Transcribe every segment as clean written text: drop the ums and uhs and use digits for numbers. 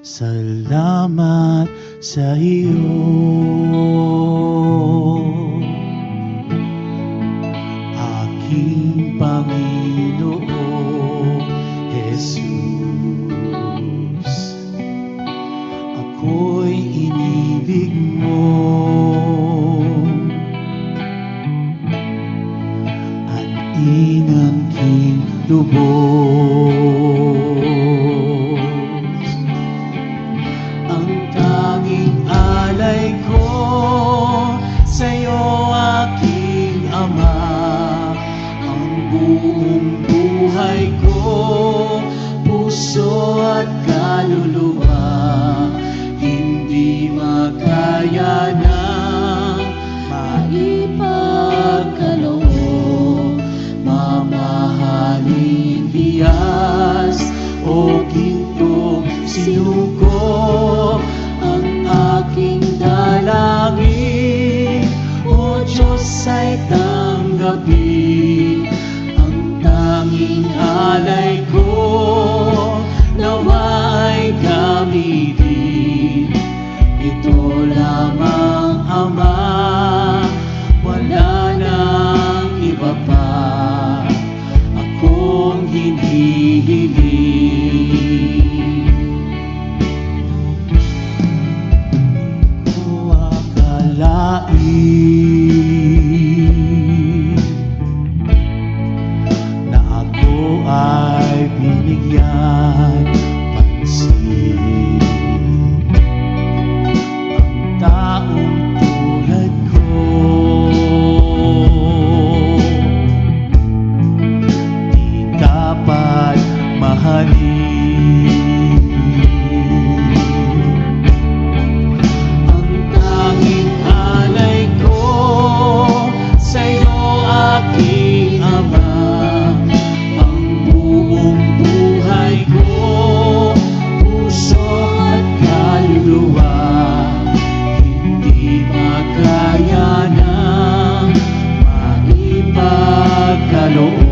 Salamat sa iyo, aking Panginoong Jesus. Ako'y inibig mo at inangking lubos. Ang tanging alay ko sa'yo, aking Ama, ang buong buhay ko, puso at kaluluwa, hindi makaya ng maipagkaloob. Mamahaling hiyas o gintong sinuko, ang aking dalangin, O Diyos, ay tanggapin. Ang tanging alay ko, nawa ay gamitin. Ito lamang, Ama, wala nang iba pa akong hinihiling. Kung akalain na ako ay binigyan pansin, ang taong tulad ko di dapat mahalin. Ang tanging alay ko sa'yo, aking Ama, ang buong buhay ko, puso at kaluluwa, hindi makaya ng maipagkaloob.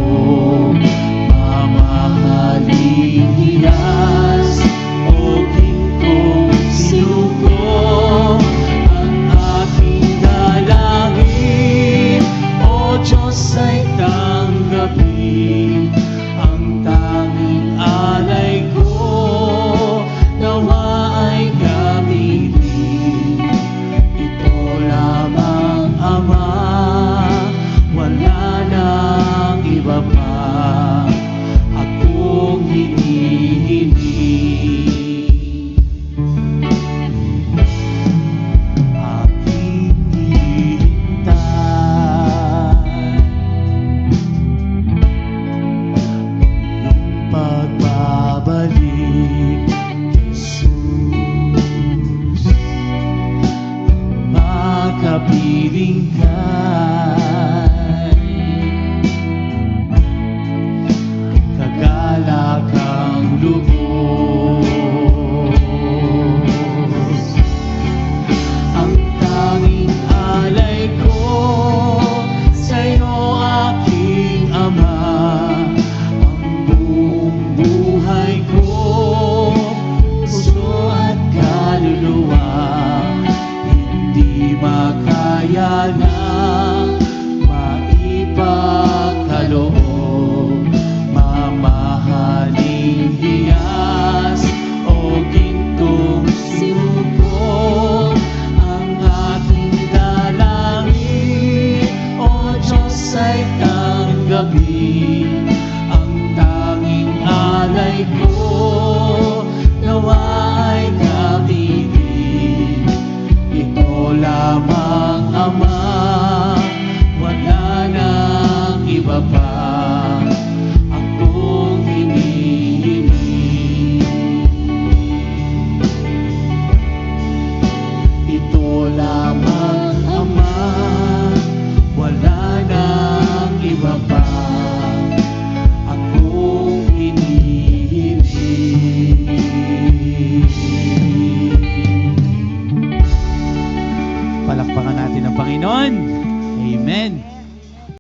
Mamahaling hiyas o gintong sinuko, ang aking dalangin, O Diyos, ay tanggapin. Ang tanging alay ko, nawa ay gamitin. Ito lamang, Ama, wala nang iba pa akong hinihiling. Aking hinihintay iyong pagbabalik, Jesus. Makapiling kay kagalakang lubos. Ang tanging alay ko sa'yo, aking Ama, ang buong buhay ko, puso at kaluluwa, hindi makaya ng maipagkaloob. Mamahaling hiyas o gintong sinuko, ang aking dalangin, O Diyos, ay tanggapin. Ang tanging alay ko, nawa